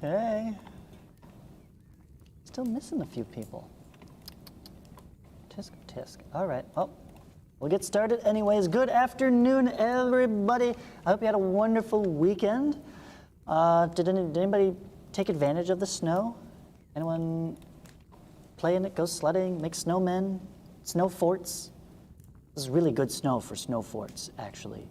Okay. Still missing a few people. Tisk, tisk. All right. Oh, we'll get started anyways. Good afternoon, everybody. I hope you had a wonderful weekend. Did anybody take advantage of the snow? Anyone play in it, go sledding, make snowmen, snow forts? This is really good snow for snow forts, actually.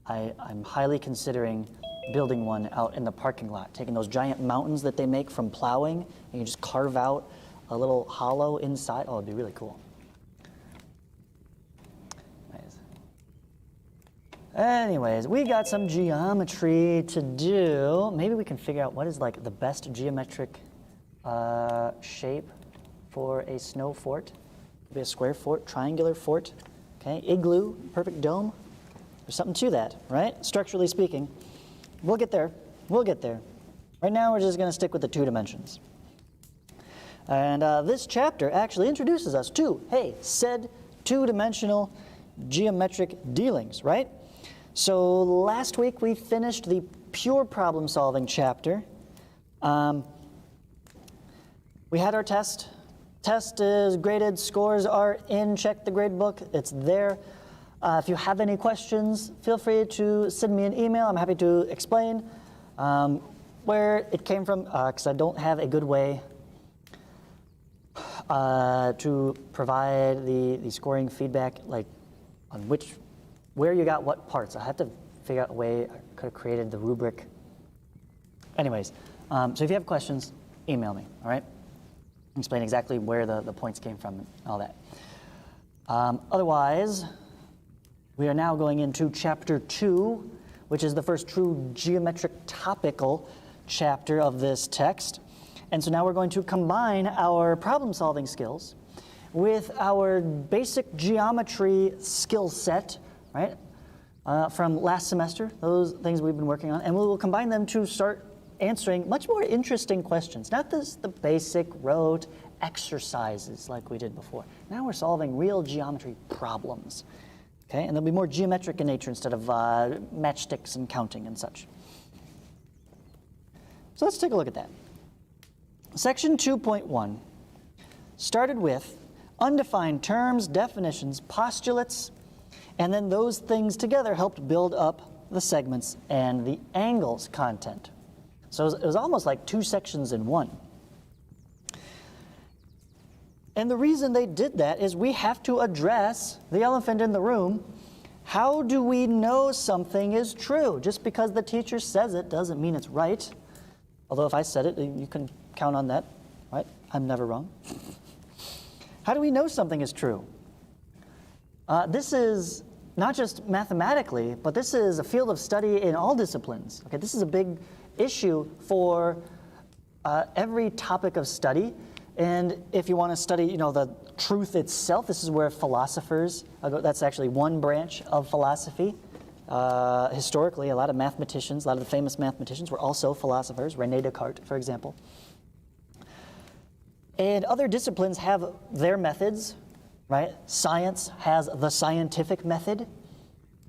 I'm highly considering building one out in the parking lot, taking those giant mountains that they make from plowing, and you just carve out a little hollow inside. Oh, it'd be really cool. Nice. Anyways, we got some geometry to do. Maybe we can figure out what is like the best geometric shape for a snow fort. Maybe a square fort, triangular fort. Okay, igloo, perfect dome. There's something to that, right? Structurally speaking. We'll get there. We'll get there. Right now, we're just going to stick with the 2 dimensions. And this chapter actually introduces us to, hey, said 2-dimensional geometric dealings, right? So last week, we finished the pure problem-solving chapter. We had our test. Test is graded. Scores are in. Check the grade book. It's there. If you have any questions, feel free to send me an email. I'm happy to explain where it came from, because I don't have a good way to provide the scoring feedback, like on where you got what parts. I have to figure out a way. I could have created the rubric. Anyways, so if you have questions, email me, all right? Explain exactly where the points came from and all that. Otherwise, we are now going into chapter 2, which is the first true geometric topical chapter of this text. And so now we're going to combine our problem-solving skills with our basic geometry skill set, right, from last semester, those things we've been working on, and we will combine them to start answering much more interesting questions. Not the basic rote exercises like we did before. Now we're solving real geometry problems. Okay, and they'll be more geometric in nature instead of matchsticks and counting and such. So let's take a look at that. Section 2.1 started with undefined terms, definitions, postulates, and then those things together helped build up the segments and the angles content. So it was almost like 2 sections in one. And the reason they did that is we have to address the elephant in the room. How do we know something is true? Just because the teacher says it doesn't mean it's right. Although if I said it, you can count on that, right? I'm never wrong. How do we know something is true? This is not just mathematically, but this is a field of study in all disciplines. Okay, this is a big issue for every topic of study. And if you want to study, the truth itself, this is where philosophers, that's actually one branch of philosophy. Historically, a lot of mathematicians, a lot of the famous mathematicians were also philosophers, René Descartes, for example. And other disciplines have their methods, right? Science has the scientific method.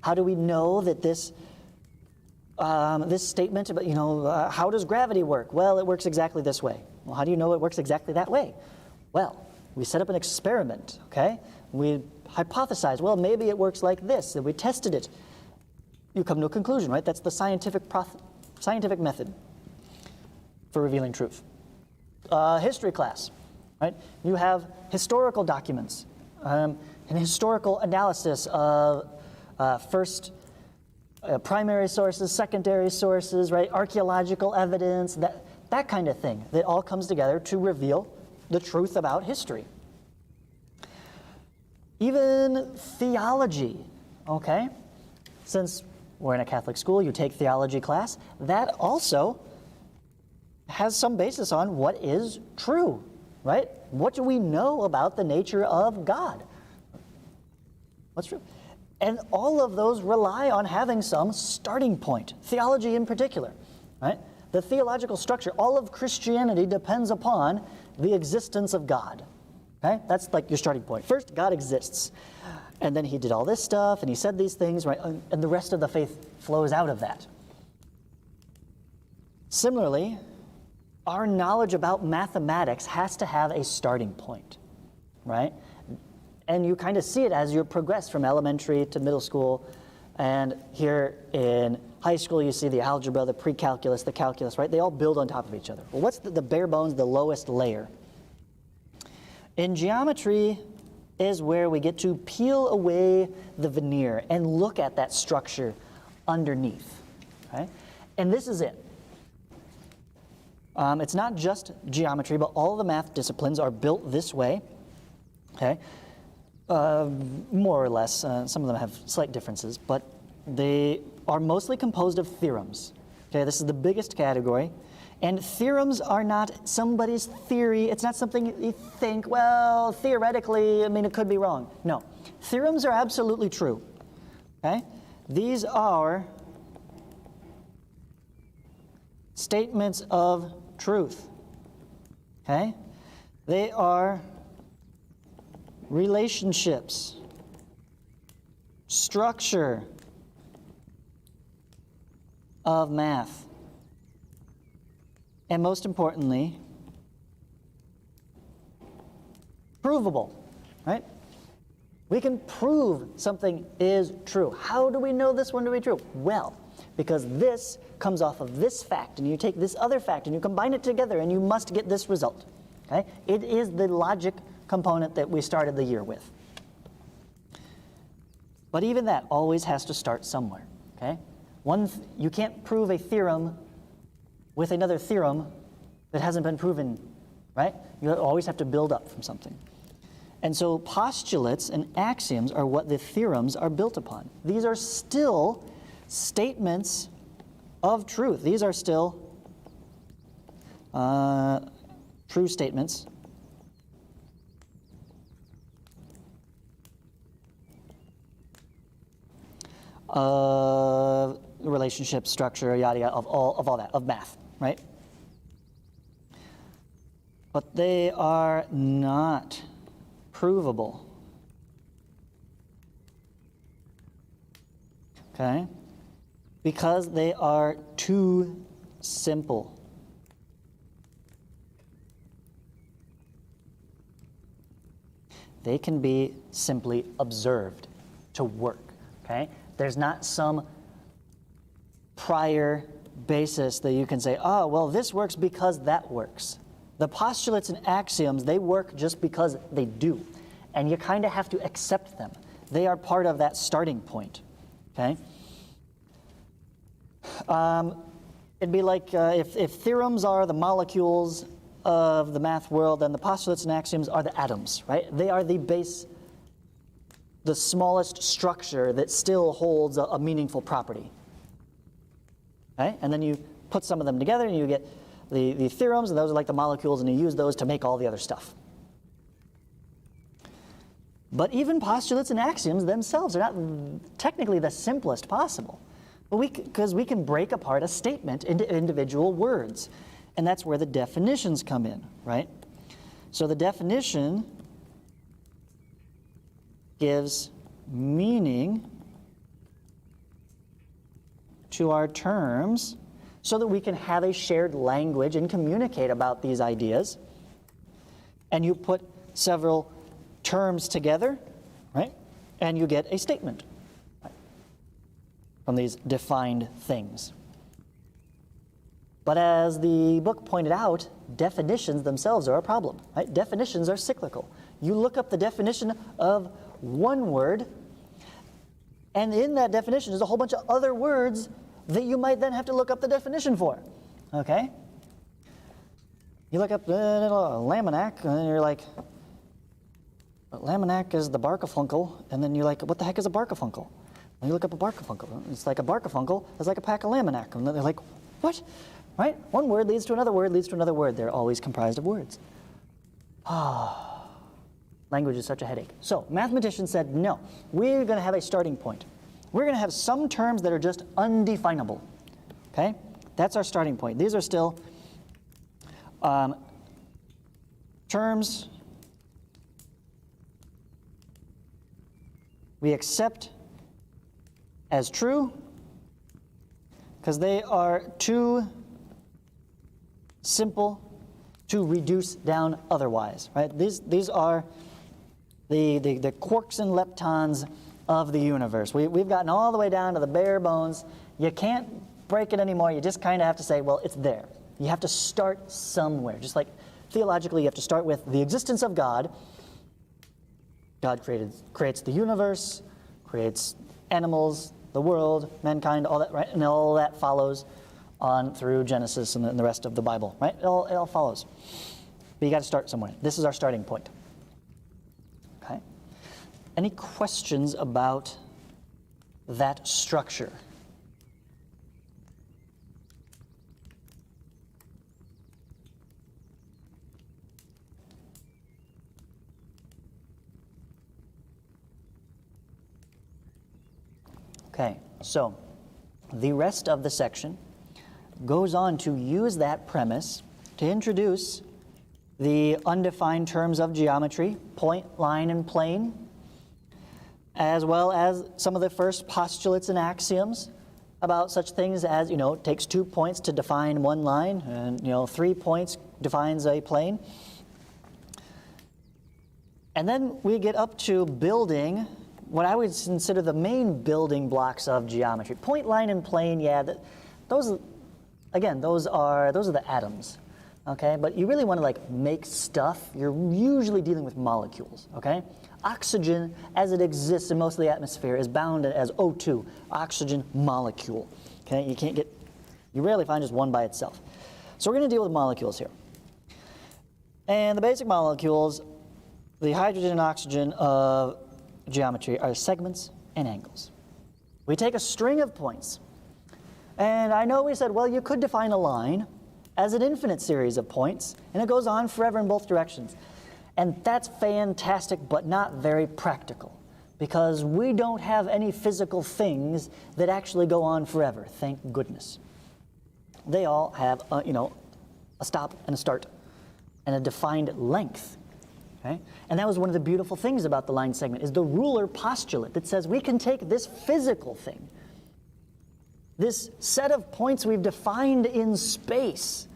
How do we know that this statement about, how does gravity work? Well, it works exactly this way. Well, how do you know it works exactly that way? Well, we set up an experiment, okay? We hypothesized, well, maybe it works like this, and we tested it. You come to a conclusion, right? That's the scientific method for revealing truth. History class, right? You have historical documents, an historical analysis of first primary sources, secondary sources, right? Archaeological evidence, that kind of thing, that all comes together to reveal the truth about history. Even theology, okay? Since we're in a Catholic school, you take theology class, that also has some basis on what is true, right? What do we know about the nature of God? What's true? And all of those rely on having some starting point, theology in particular, right? The theological structure, all of Christianity depends upon the existence of God, okay? That's like your starting point. First, God exists, and then he did all this stuff, and he said these things, right? And the rest of the faith flows out of that. Similarly, our knowledge about mathematics has to have a starting point, right? And you kind of see it as you progress from elementary to middle school. And here in high school, you see the algebra, the pre-calculus, the calculus, right? They all build on top of each other. Well, what's the bare bones, the lowest layer? In geometry is where we get to peel away the veneer and look at that structure underneath, right? And this is it. It's not just geometry, but all the math disciplines are built this way, okay? More or less. Some of them have slight differences, but they are mostly composed of theorems. Okay, this is the biggest category. And theorems are not somebody's theory. It's not something you think, well, theoretically, I mean, it could be wrong. No. Theorems are absolutely true. Okay? These are statements of truth. Okay? They are relationships, structure of math. And most importantly, provable, right? We can prove something is true. How do we know this one to be true? Well, because this comes off of this fact, and you take this other fact, and you combine it together, and you must get this result, okay? It is the logic component that we started the year with. But even that always has to start somewhere, okay? You can't prove a theorem with another theorem that hasn't been proven, right? You always have to build up from something. And so postulates and axioms are what the theorems are built upon. These are still statements of truth. These are still true statements of relationship, structure, yada yada, of all that, of math, right? But they are not provable. Okay? Because they are too simple. They can be simply observed to work, okay? There's not some prior basis that you can say, oh, well, this works because that works. The postulates and axioms, they work just because they do. And you kind of have to accept them. They are part of that starting point, okay? It'd be like if theorems are the molecules of the math world, then the postulates and axioms are the atoms, right? They are the base, the smallest structure that still holds a meaningful property. Okay? And then you put some of them together and you get the theorems, and those are like the molecules, and you use those to make all the other stuff. But even postulates and axioms themselves are not technically the simplest possible. Because we can break apart a statement into individual words. And that's where the definitions come in, right? So the definition gives meaning to our terms so that we can have a shared language and communicate about these ideas. And you put several terms together, right? And you get a statement, right, from these defined things. But as the book pointed out, definitions themselves are a problem, right? Definitions are cyclical. You look up the definition of one word, and in that definition is a whole bunch of other words that you might then have to look up the definition for, okay? You look up laminac, and then you're like, laminac is the barcafunkel, and then you're like, what the heck is a barcafunkel? And you look up a barcafunkel. It's like a barcafunkel is like a pack of laminac. And then they're like, what? Right? One word leads to another word, leads to another word. They're always comprised of words. Language is such a headache. So mathematicians said, no, we're going to have a starting point. We're going to have some terms that are just undefinable. Okay? That's our starting point. These are still terms we accept as true because they are too simple to reduce down otherwise, right? These are the quarks and leptons of the universe. We've gotten all the way down to the bare bones. You can't break it anymore. You just kind of have to say, well, it's there. You have to start somewhere. Just like theologically, you have to start with the existence of God. God creates the universe, creates animals, the world, mankind, all that, right? And all that follows on through Genesis and the rest of the Bible, right? It all follows. But you got to start somewhere. This is our starting point. Okay? Any questions about that structure? Okay, so the rest of the section goes on to use that premise to introduce the undefined terms of geometry, point, line, and plane, as well as some of the first postulates and axioms about such things as, it takes 2 points to define one line, and, 3 points defines a plane. And then we get up to building what I would consider the main building blocks of geometry. Point, line, and plane, those are the atoms, okay? But you really want to make stuff, you're usually dealing with molecules, okay? Oxygen, as it exists in most of the atmosphere, is bound as O2, oxygen molecule, okay? You rarely find just one by itself. So we're going to deal with molecules here. And the basic molecules, the hydrogen and oxygen of geometry, are segments and angles. We take a string of points, and I know we said, well, you could define a line as an infinite series of points, and it goes on forever in both directions. And that's fantastic, but not very practical, because we don't have any physical things that actually go on forever, thank goodness. They all have a stop and a start and a defined length. Okay? And that was one of the beautiful things about the line segment, is the ruler postulate that says we can take this physical thing, this set of points we've defined in space,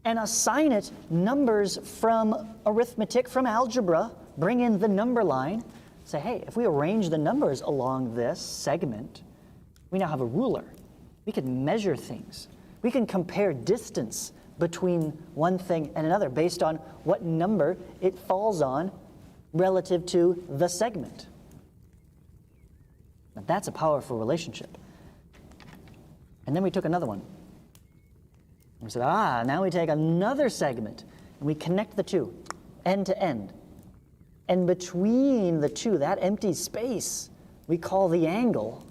and assign it numbers from arithmetic, from algebra, bring in the number line, say, hey, if we arrange the numbers along this segment, we now have a ruler. We can measure things. We can compare distance between one thing and another based on what number it falls on relative to the segment. Now that's a powerful relationship. And then we took another one. And we said, now we take another segment and we connect the two, end to end. And between the two, that empty space, we call the angle.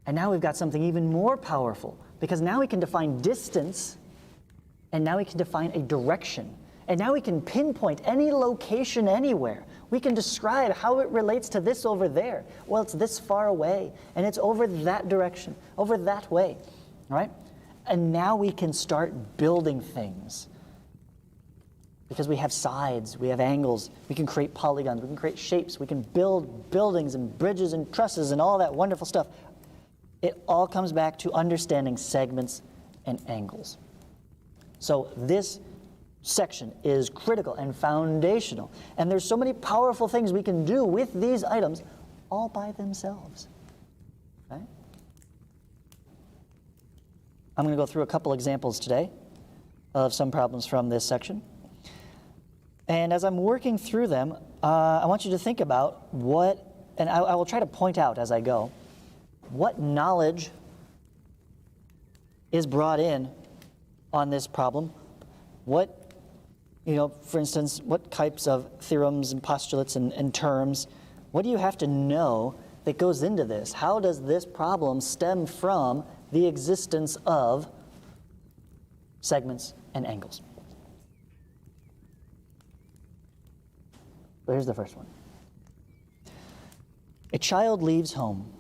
And now we've got something even more powerful, because now we can define distance, and now we can define a direction. And now we can pinpoint any location anywhere. We can describe how it relates to this over there. Well, it's this far away, and it's over that direction, over that way, right? And now we can start building things. Because we have sides, we have angles, we can create polygons, we can create shapes, we can build buildings and bridges and trusses and all that wonderful stuff. It all comes back to understanding segments and angles. So this section is critical and foundational. And there's so many powerful things we can do with these items all by themselves. Okay? I'm going to go through a couple examples today of some problems from this section. And as I'm working through them, I want you to think about and I will try to point out as I go, what knowledge is brought in on this problem. What, for instance, what types of theorems and postulates and terms, what do you have to know that goes into this? How does this problem stem from the existence of segments and angles? So here's the first one. A child leaves home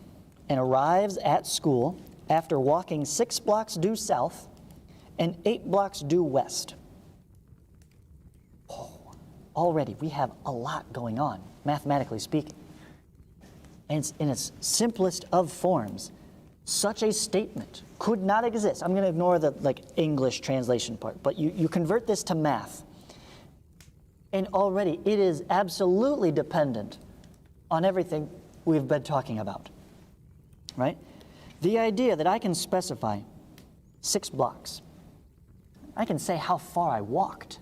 and arrives at school after walking 6 blocks due south and 8 blocks due west. Already we have a lot going on, mathematically speaking. And it's in its simplest of forms. Such a statement could not exist. I'm going to ignore the English translation part, but you convert this to math, and already it is absolutely dependent on everything we've been talking about, right? The idea that I can specify 6 blocks, I can say how far I walked.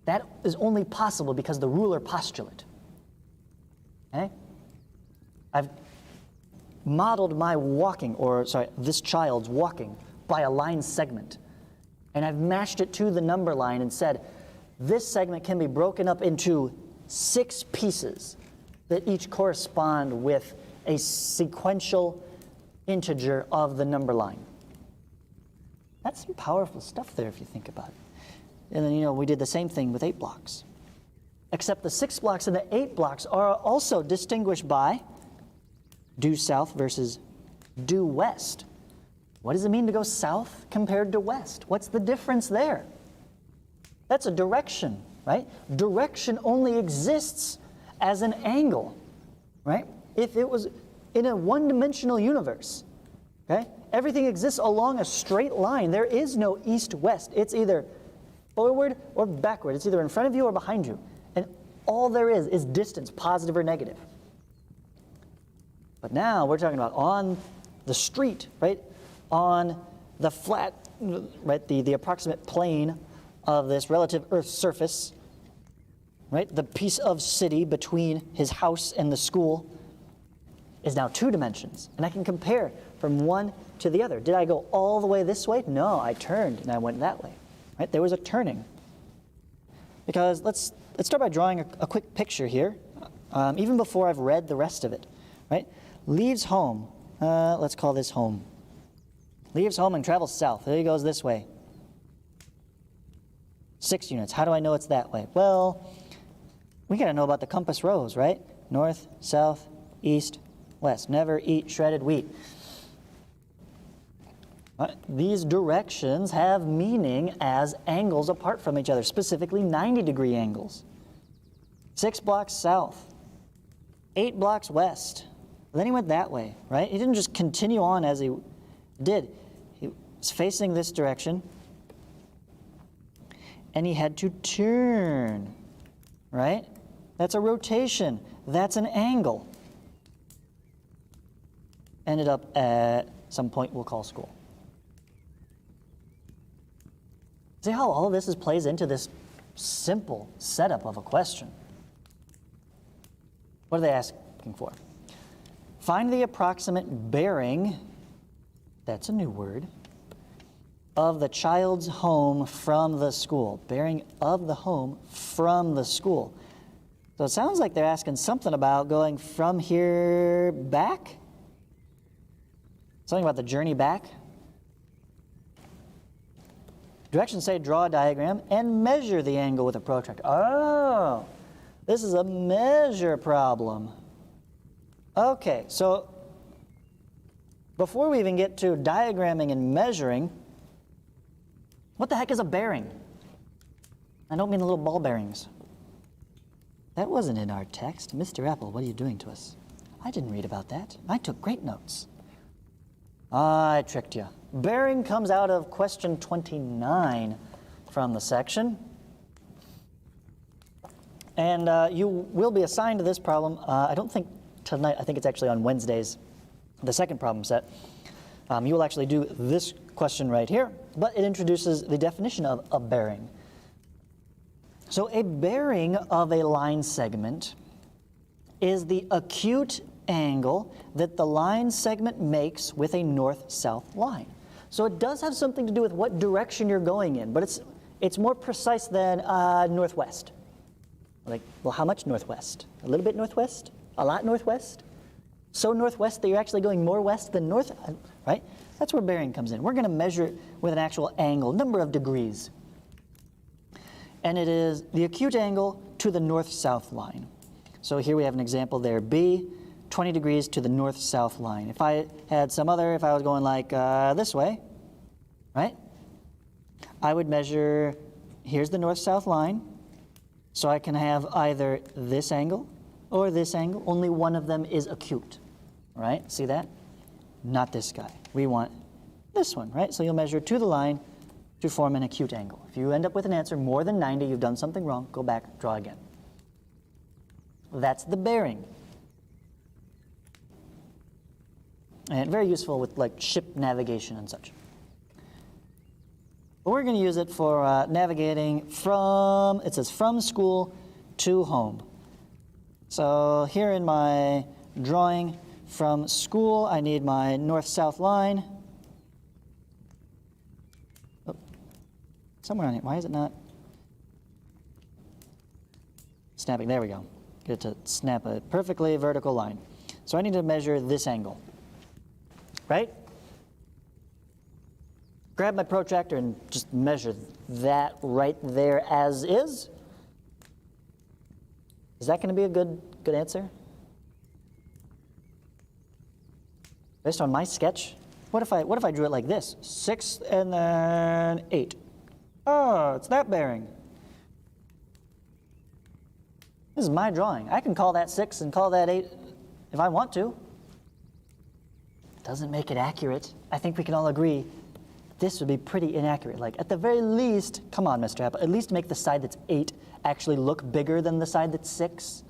That is only possible because the ruler postulate. Okay? I've modeled my walking, this child's walking, by a line segment. And I've matched it to the number line and said, this segment can be broken up into 6 pieces that each correspond with a sequential integer of the number line. That's some powerful stuff there if you think about it. And then, we did the same thing with 8 blocks. Except the 6 blocks and the 8 blocks are also distinguished by due south versus due west. What does it mean to go south compared to west? What's the difference there? That's a direction, right? Direction only exists as an angle, right? If it was in a one-dimensional universe, okay, everything exists along a straight line. There is no east-west. It's either forward or backward. It's either in front of you or behind you. And all there is distance, positive or negative. But now we're talking about on the street, right? On the flat, right? The approximate plane of this relative Earth's surface, right? The piece of city between his house and the school is now 2 dimensions. And I can compare from one to the other. Did I go all the way this way? No, I turned and I went that way. Right? There was a turning. Because let's start by drawing a quick picture here, even before I've read the rest of it. Right? Leaves home. Let's call this home. Leaves home and travels south. There he goes this way. 6 units. How do I know it's that way? Well, we got to know about the compass rose, right? North, south, east, west. Never eat shredded wheat. These directions have meaning as angles apart from each other, specifically 90-degree angles. 6 blocks south, 8 blocks west. Then he went that way, right? He didn't just continue on as he did. He was facing this direction, and he had to turn, right? That's a rotation. That's an angle. Ended up at some point we'll call school. See how all of this plays into this simple setup of a question. What are they asking for? Find the approximate bearing, that's a new word, of the child's home from the school. Bearing of the home from the school. So it sounds like they're asking something about going from here back. Something about the journey back. Directions say draw a diagram and measure the angle with a protractor. Oh, this is a measure problem. Okay, so before we even get to diagramming and measuring, what the heck is a bearing? I don't mean the little ball bearings. That wasn't in our text. Mr. Apple, what are you doing to us? I didn't read about that. I took great notes. I tricked you. Bearing comes out of question 29 from the section. And you will be assigned to this problem. I don't think tonight, I think it's actually on Wednesdays, the second problem set. You will actually do this question right here, but it introduces the definition of a bearing. So a bearing of a line segment is the acute angle that the line segment makes with a north-south line. So it does have something to do with what direction you're going in, but it's more precise than northwest. Like, well, how much northwest? A little bit northwest? A lot northwest? So northwest that you're actually going more west than north, right? That's where bearing comes in. We're going to measure it with an actual angle, number of degrees. And it is the acute angle to the north-south line. So here we have an example there, B, 20 degrees to the north-south line. If I had some other, if I was going like this way, right? I would measure, here's the north-south line, so I can have either this angle or this angle. Only one of them is acute, right? See that? not this guy. We want this one, right? So you'll measure to the line to form an acute angle. If you end up with an answer more than 90, you've done something wrong. Go back, draw again. That's the bearing. And very useful with like ship navigation and such. But we're going to use it for navigating from, it says from school to home. So here in my drawing from school, I need my north-south line. Oh, somewhere on here. Why is it not snapping? There we go. Get it to snap a perfectly vertical line. So I need to measure this angle, right? Grab my protractor and just measure that right there as is. Is that going to be a good answer? Based on my sketch, what if I drew it like this? 6 and then 8. Oh, it's that bearing. This is my drawing. I can call that 6 and call that 8 if I want to. Doesn't make it accurate. I think we can all agree this would be pretty inaccurate. Like, at the very least, come on, Mr. Apple, at least make the side that's 8 actually look bigger than the side that's 6.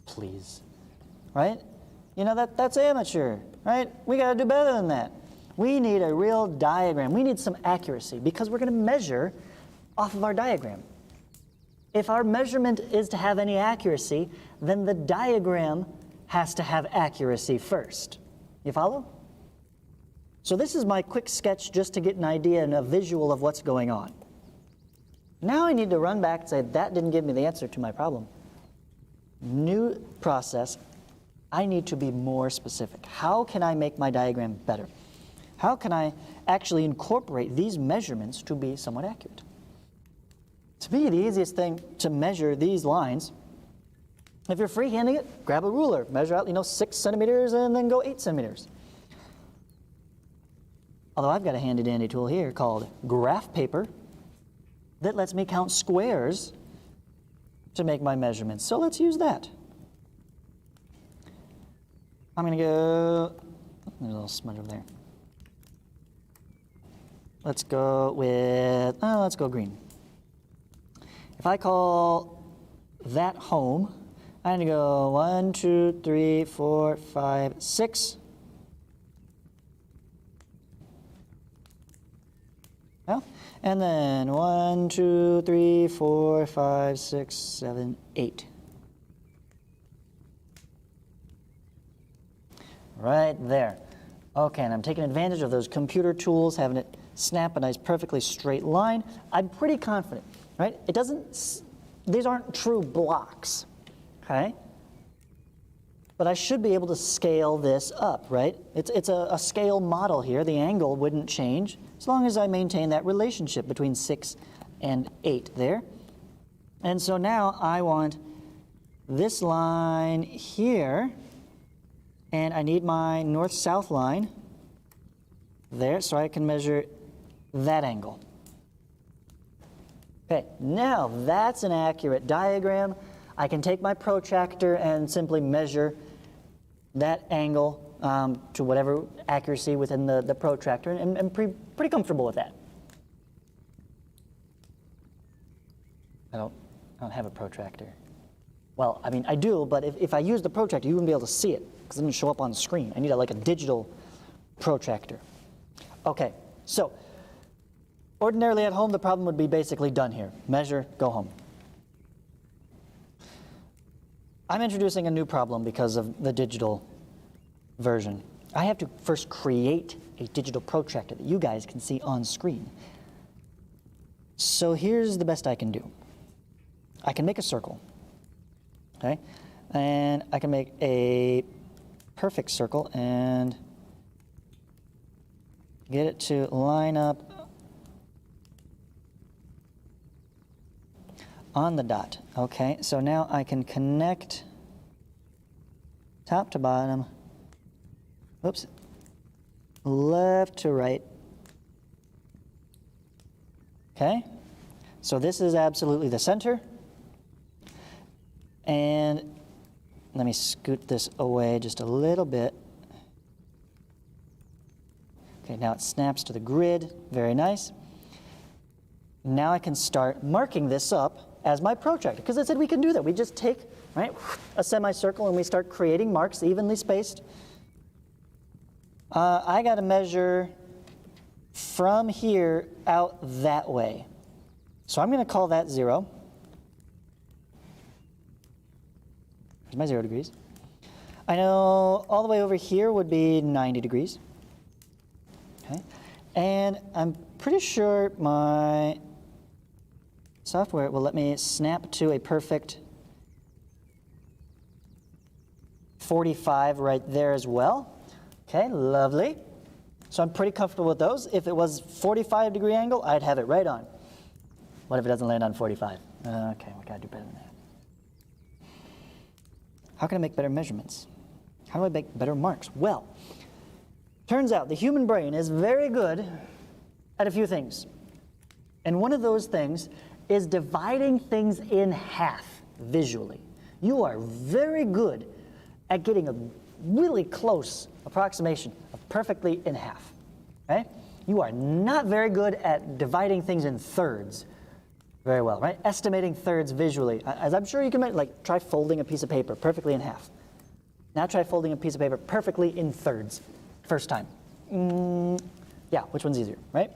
Please. Right? You know, that's amateur, right? We got to do better than that. We need a real diagram. We need some accuracy because we're going to measure off of our diagram. If our measurement is to have any accuracy, then the diagram has to have accuracy first. You follow? So this is my quick sketch just to get an idea and a visual of what's going on. Now I need to run back and say, that didn't give me the answer to my problem. New process, I need to be more specific. How can I make my diagram better? How can I actually incorporate these measurements to be somewhat accurate? To me, the easiest thing to measure these lines, if you're freehanding it, grab a ruler, measure out, 6 centimeters and then go 8 centimeters. Although I've got a handy dandy tool here called graph paper that lets me count squares to make my measurements. So let's use that. I'm going to go, there's a little smudge over there. Let's go with, let's go green. If I call that home, I'm going to go 1, 2, 3, 4, 5, 6. Well, and then 1, 2, 3, 4, 5, 6, 7, 8. Right there. Okay, and I'm taking advantage of those computer tools, having it snap a nice perfectly straight line. I'm pretty confident, right? It doesn't, these aren't true blocks, okay? But I should be able to scale this up, right? It's a scale model here. The angle wouldn't change as long as I maintain that relationship between 6 and 8 there. And so now I want this line here, and I need my north-south line there so I can measure that angle. Okay, now that's an accurate diagram. I can take my protractor and simply measure that angle to whatever accuracy within the protractor, and I'm pretty comfortable with that. I don't have a protractor. Well, I mean, I do, but if I use the protractor, you wouldn't be able to see it because it doesn't show up on the screen. I need like a digital protractor. Okay, so ordinarily at home, the problem would be basically done here. Measure, go home. I'm introducing a new problem because of the digital version. I have to first create a digital protractor that you guys can see on screen. So here's the best I can do. I can make a circle, okay? And I can make a perfect circle and get it to line up on the dot. Okay, so now I can connect top to bottom, oops, left to right. Okay, so this is absolutely the center. And let me scoot this away just a little bit. Okay, now it snaps to the grid. Very nice. Now I can start marking this up as my protractor, because I said we can do that. We just take, right, a semicircle and we start creating marks evenly spaced. I got to measure from here out that way. So I'm going to call that 0. Here's my 0 degrees. I know all the way over here would be 90 degrees. Okay. And I'm pretty sure my software will let me snap to a perfect 45 right there as well. Okay, lovely. So I'm pretty comfortable with those. If it was 45-degree angle, I'd have it right on. What if it doesn't land on 45? Okay, we gotta do better than that. How can I make better measurements? How do I make better marks? Well, turns out the human brain is very good at a few things. And one of those things is dividing things in half visually. You are very good at getting a really close approximation of perfectly in half. Right? You are not very good at dividing things in thirds very well, right? Estimating thirds visually. As I'm sure you can make, like, try folding a piece of paper perfectly in half. Now try folding a piece of paper perfectly in thirds. First time. Yeah, which one's easier, right?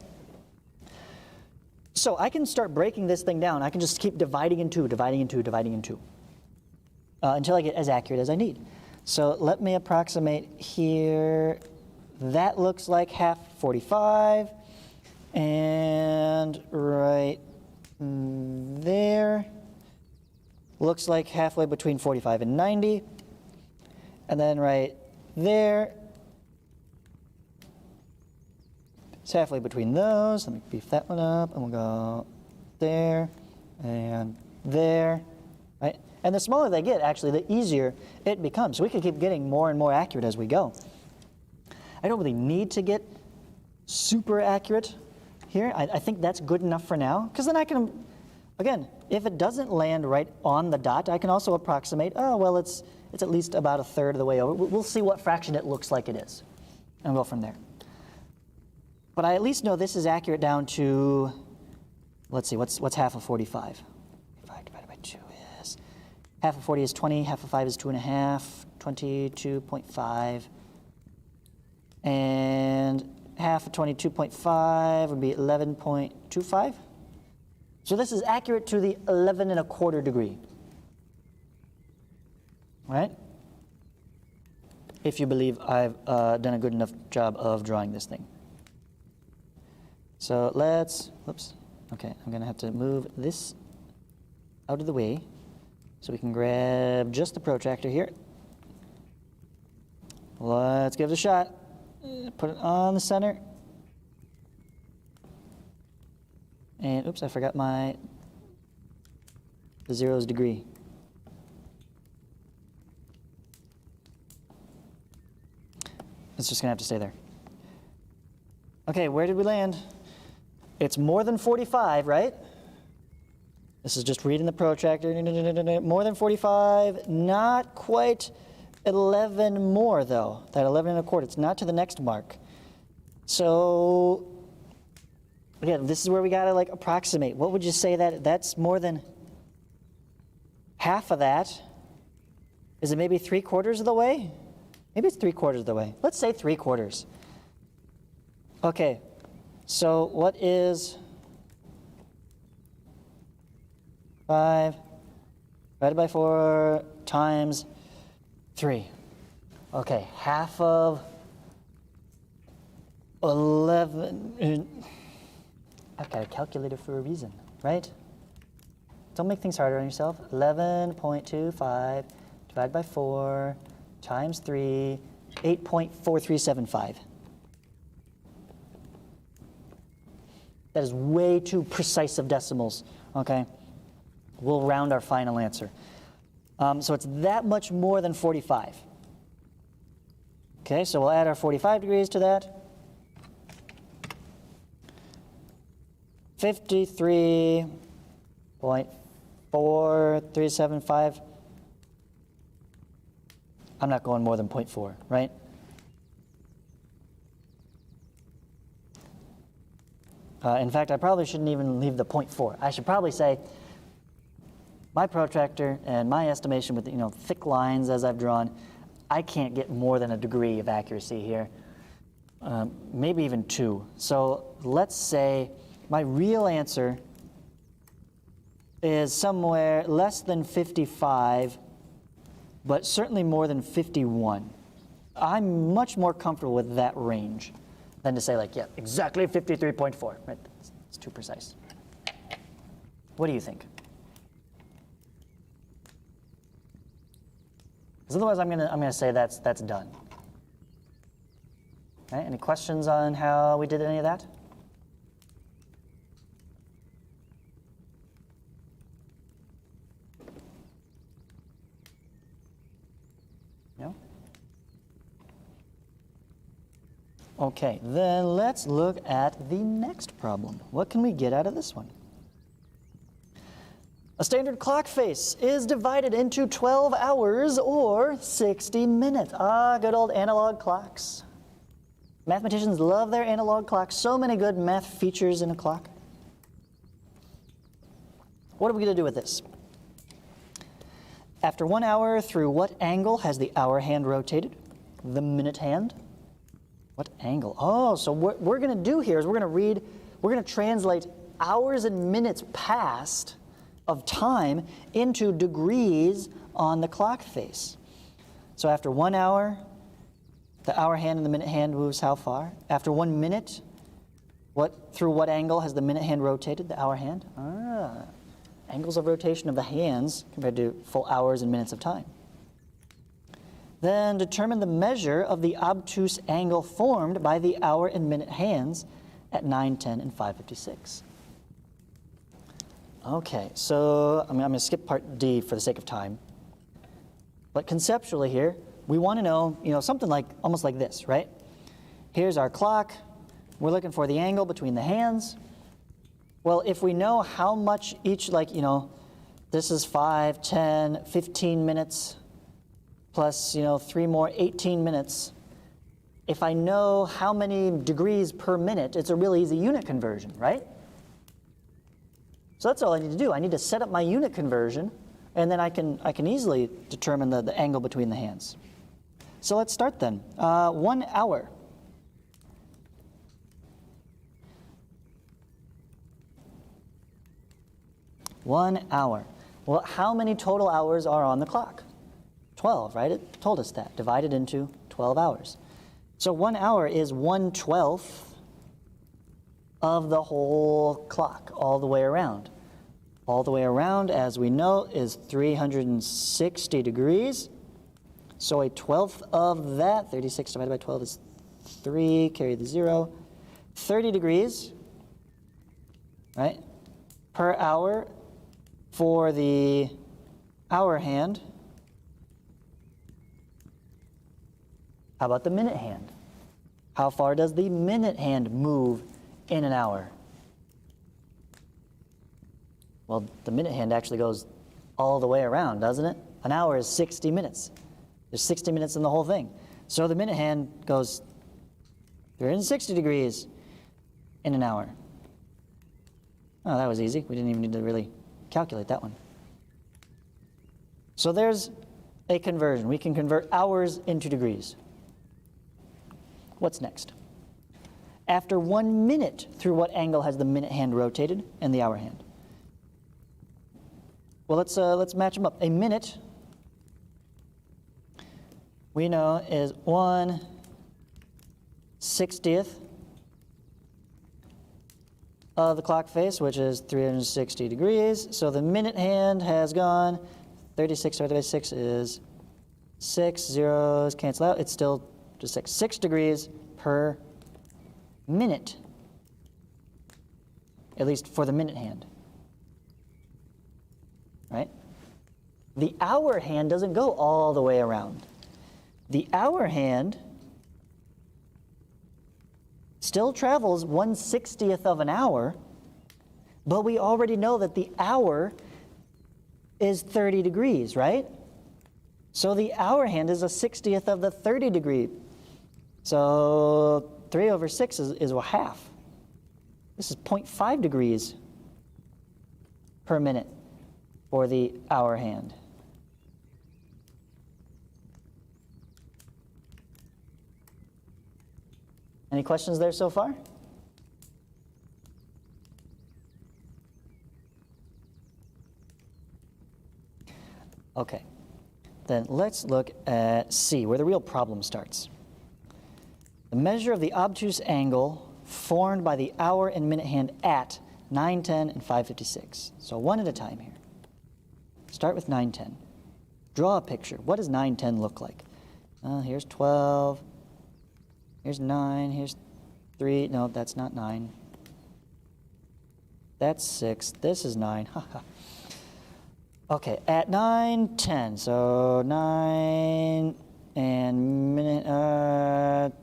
So I can start breaking this thing down. I can just keep dividing in two, dividing in two, dividing in two, until I get as accurate as I need. So let me approximate here. That looks like half 45. And right there looks like halfway between 45 and 90. And then right there, it's halfway between those. Let me beef that one up, and we'll go there and there, right? And the smaller they get, actually, the easier it becomes. So we can keep getting more and more accurate as we go. I don't really need to get super accurate here. I think that's good enough for now, because then I can, again, if it doesn't land right on the dot, I can also approximate, oh, well, it's at least about a third of the way over. We'll see what fraction it looks like it is, and go from there. But I at least know this is accurate down to, let's see, what's half of 45? 45 divided by 2 is, half of 40 is 20, half of 5 is 2.5, 22.5. And half of 22.5 would be 11.25. So this is accurate to the 11.25 degree. Right? If you believe I've done a good enough job of drawing this thing. So let's, whoops, okay, I'm gonna have to move this out of the way so we can grab just the protractor here. Let's give it a shot. Put it on the center. And oops, I forgot the 0's degree. It's just gonna have to stay there. Okay, where did we land? It's more than 45, right? This is just reading the protractor. More than 45, not quite 11 more though. That 11.25, it's not to the next mark. So again, this is where we gotta like approximate. What would you say that's more than half of that? Is it maybe 3/4 of the way? Maybe it's 3/4 of the way. Let's say 3/4. Okay, so what is 5 divided by 4 times 3? Okay, half of 11. I've got a calculator for a reason, right? Don't make things harder on yourself. 11.25 divided by 4 times 3, 8.4375. That is way too precise of decimals, okay? We'll round our final answer. So it's that much more than 45. Okay, so we'll add our 45 degrees to that. 53.4375. I'm not going more than 0.4, right? In fact, I probably shouldn't even leave the 0.4. I should probably say my protractor and my estimation with thick lines as I've drawn, I can't get more than a degree of accuracy here, maybe even 2. So let's say my real answer is somewhere less than 55, but certainly more than 51. I'm much more comfortable with that range than to say exactly 53.4. Right? It's too precise. What do you think? Because otherwise, I'm gonna say that's done. Right? Any questions on how we did any of that? No? Okay, then let's look at the next problem. What can we get out of this one? A standard clock face is divided into 12 hours or 60 minutes. Ah, good old analog clocks. Mathematicians love their analog clocks. So many good math features in a clock. What are we going to do with this? After 1 hour, through what angle has the hour hand rotated? The minute hand? What angle? Oh, so what we're going to do here is we're going to translate hours and minutes past of time into degrees on the clock face. So after 1 hour, the hour hand and the minute hand moves how far? After 1 minute, through what angle has the minute hand rotated, the hour hand? Angles of rotation of the hands compared to full hours and minutes of time. Then determine the measure of the obtuse angle formed by the hour and minute hands at 9:10 and 5:56. Okay, so I'm going to skip part D for the sake of time. But conceptually here, we want to know, something almost like this, right? Here's our clock. We're looking for the angle between the hands. Well, if we know how much each, this is 5, 10, 15 minutes, plus, 3 more, 18 minutes. If I know how many degrees per minute, it's a really easy unit conversion, right? So that's all I need to do. I need to set up my unit conversion, and then I can easily determine the angle between the hands. So let's start then. 1 hour. One hour. Well, how many total hours are on the clock? 12, right? It told us that, divided into 12 hours. So 1 hour is 1/12 of the whole clock, all the way around. All the way around, as we know, is 360 degrees. So a 1/12 of that, 36 divided by 12 is 3, carry the 0, 30 degrees, right, per hour for the hour hand. How about the minute hand? How far does the minute hand move in an hour? Well, the minute hand actually goes all the way around, doesn't it? An hour is 60 minutes. There's 60 minutes in the whole thing. So the minute hand goes 360 degrees in an hour. Oh, that was easy. We didn't even need to really calculate that one. So there's a conversion. We can convert hours into degrees. What's next? After 1 minute, through what angle has the minute hand rotated and the hour hand? Well, let's match them up. A minute, we know, is 1/60 of the clock face, which is 360 degrees. So the minute hand has gone, 36 divided by 6 is 6, zeros cancel out. It's still just 6 degrees per minute, at least for the minute hand, right? The hour hand doesn't go all the way around. The hour hand still travels 1/60 of an hour, but we already know that the hour is 30 degrees, right? So the hour hand is 1/60 of the 30 degree. So 3/6 is half. This is 0.5 degrees per minute for the hour hand. Any questions there so far? Okay, then let's look at C, where the real problem starts. The measure of the obtuse angle formed by the hour and minute hand at 9:10 and 5:56. So one at a time here. Start with 9:10. Draw a picture. What does 9:10 look like? Here's 12. Here's 9. Here's 3. No, that's not 9. That's 6. This is 9. Okay, at 9:10. So 9 and minute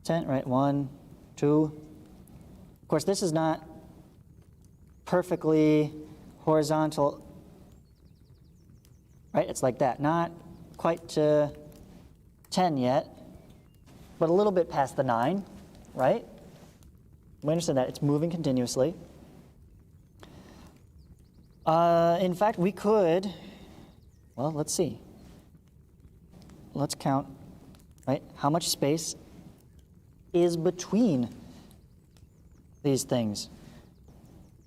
10, right? 1, 2. Of course, this is not perfectly horizontal, right? It's like that. Not quite to 10 yet, but a little bit past the 9, right? We understand that. It's moving continuously. In fact, we could, well, let's see. Let's count, right? How much space is between these things?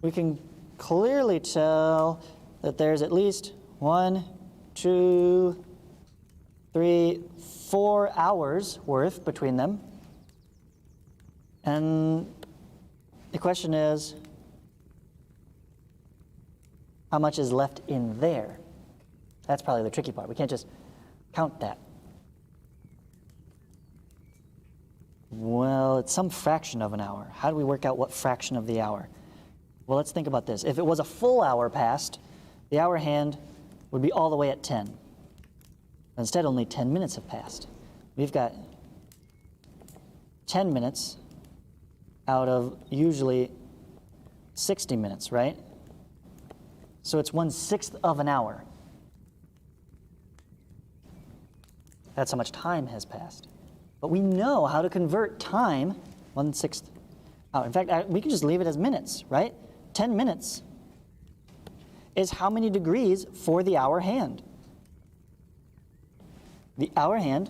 We can clearly tell that there's at least 1, 2, 3, 4 hours worth between them. And the question is, how much is left in there? That's probably the tricky part. We can't just count that. Well, it's some fraction of an hour. How do we work out what fraction of the hour? Well, let's think about this. If it was a full hour past, the hour hand would be all the way at 10. Instead, only 10 minutes have passed. We've got 10 minutes out of usually 60 minutes, right? So it's 1/6 of an hour. That's how much time has passed. But we know how to convert time 1/6 hour. In fact, we can just leave it as minutes, right? 10 minutes is how many degrees for the hour hand. The hour hand,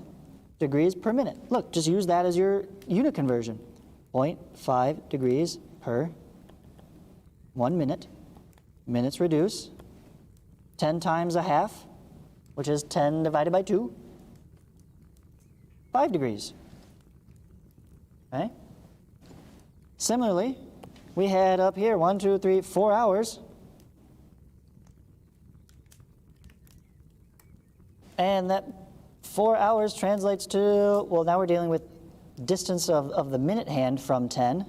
degrees per minute. Look, just use that as your unit conversion. 0.5 degrees per 1 minute. Minutes reduce. 10 times a half, which is 10 divided by 2. 5 degrees. Okay? Similarly, we had up here 1, 2, 3, 4 hours. And that 4 hours translates to, well, now we're dealing with distance of the minute hand from 10.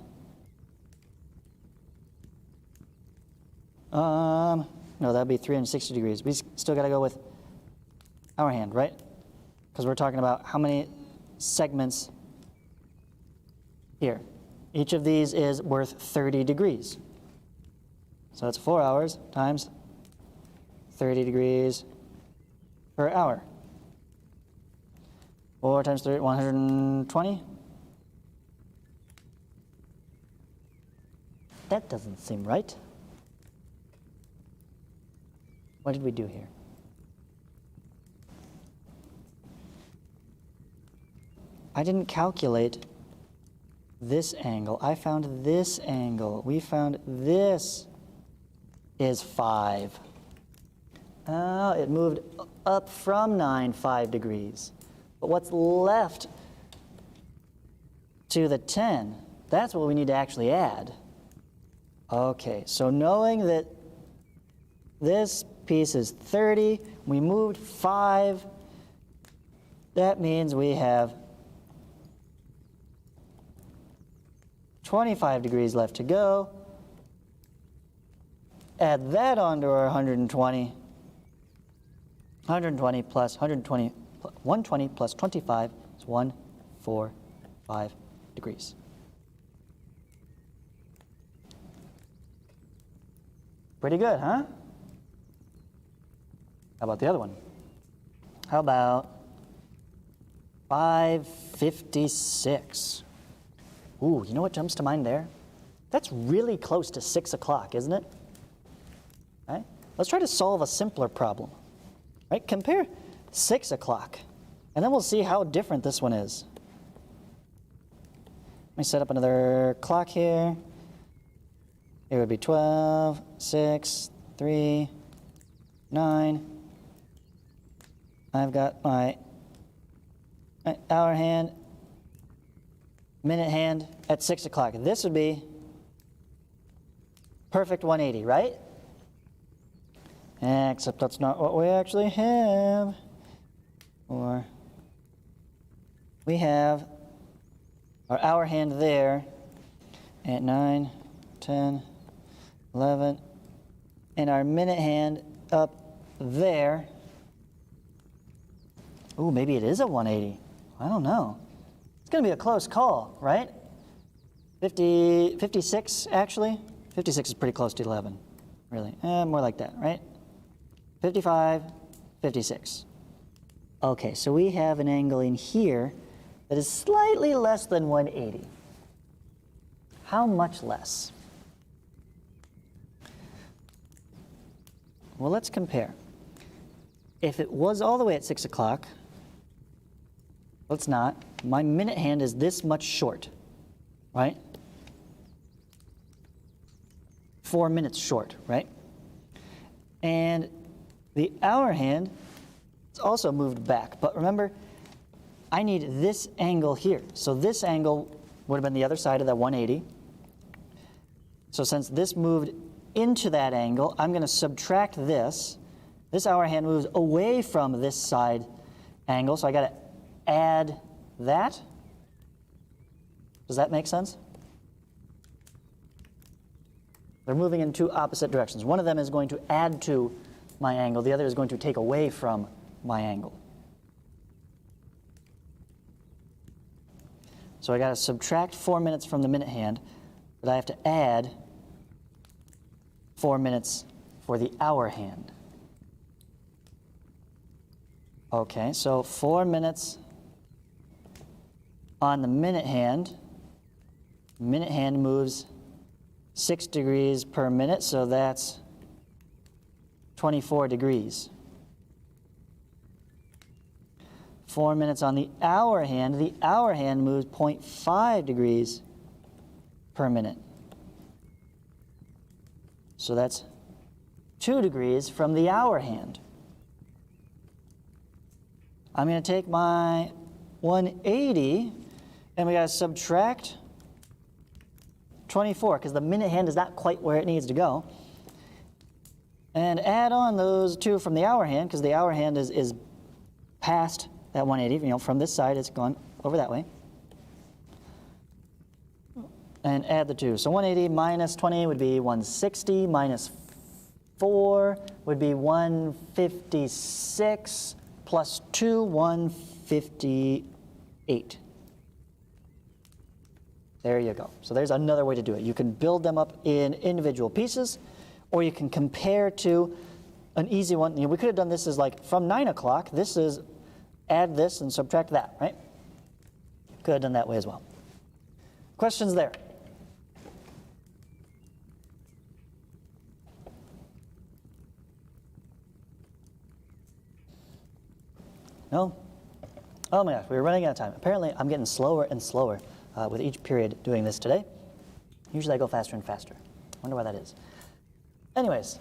No, that'd be 360 degrees. We still got to go with hour hand, right? Because we're talking about how many segments here. Each of these is worth 30 degrees. So that's 4 hours times 30 degrees per hour. 4 times 30, 120. That doesn't seem right. What did we do here? I didn't calculate this angle. I found this angle. We found this is 5. Oh, it moved up from 9, 5 degrees. But what's left to the 10, that's what we need to actually add. Okay, so knowing that this piece is 30, we moved 5, that means we have 25 degrees left to go. Add that onto our 120. 120 plus 120, 120 plus 25 is 145 degrees. Pretty good, huh? How about the other one? How about 556? Ooh, you know what jumps to mind there? That's really close to 6 o'clock, isn't it? Right? Let's try to solve a simpler problem. Right? Compare 6 o'clock, and then we'll see how different this one is. Let me set up another clock here. It would be 12, 6, 3, 9. I've got my hour hand, minute hand at 6 o'clock. This would be perfect 180, right? Except that's not what we actually have. Or we have our hour hand there at 9, 10, 11, and our minute hand up there. Ooh, maybe it is a 180. I don't know. It's going to be a close call, right? 56, actually. 56 is pretty close to 11, really. More like that, right? 55, 56. Okay, so we have an angle in here that is slightly less than 180. How much less? Well, let's compare. If it was all the way at 6 o'clock, let's not. My minute hand is this much short, right? 4 minutes short, right? And the hour hand is also moved back. But remember, I need this angle here. So this angle would have been the other side of that 180. So since this moved into that angle, I'm going to subtract this. This hour hand moves away from this side angle, so I got to add that. Does that make sense? They're moving in two opposite directions. One of them is going to add to my angle. The other is going to take away from my angle. So I got to subtract 4 minutes from the minute hand, but I have to add 4 minutes for the hour hand. Okay, so 4 minutes on the minute hand. Minute hand moves 6 degrees per minute, so that's 24 degrees. 4 minutes on the hour hand moves 0.5 degrees per minute. So that's 2 degrees from the hour hand. I'm going to take my 180, and we got to subtract 24, because the minute hand is not quite where it needs to go. And add on those 2 from the hour hand, because the hour hand is past that 180. You know, from this side, it's gone over that way. And add the 2. So 180 minus 20 would be 160, minus 4 would be 156, plus 2, 158. There you go. So there's another way to do it. You can build them up in individual pieces, or you can compare to an easy one. You know, we could have done this as like from 9 o'clock. This is add this and subtract that, right? Could have done that way as well. Questions there? No? Oh my gosh, we were running out of time. Apparently, I'm getting slower and slower with each period doing this today. Usually I go faster and faster. Wonder why that is. Anyways,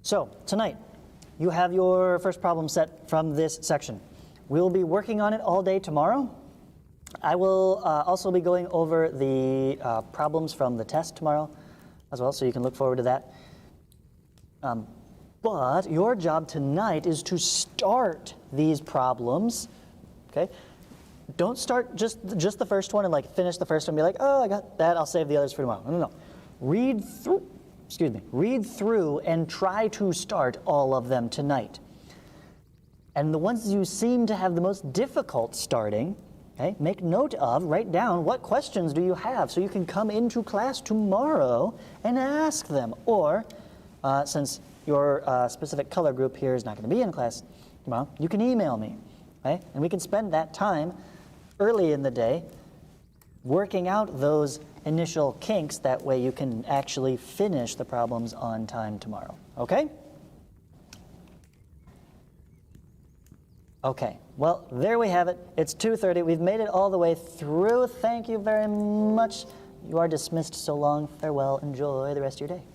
so tonight, you have your first problem set from this section. We'll be working on it all day tomorrow. I will also be going over the problems from the test tomorrow as well, so you can look forward to that. But your job tonight is to start these problems, okay? Don't start just the first one and like finish the first one and be like, oh, I got that, I'll save the others for tomorrow. No. Read through and try to start all of them tonight. And the ones you seem to have the most difficult starting, okay, make note of, write down what questions do you have so you can come into class tomorrow and ask them. Or, since your specific color group here is not going to be in class tomorrow, you can email me, okay? And we can spend that time early in the day working out those initial kinks. That way you can actually finish the problems on time tomorrow. Okay? Okay, well, there we have it. It's 2:30. We've made it all the way through. Thank you very much. You are dismissed so long. Farewell. Enjoy the rest of your day.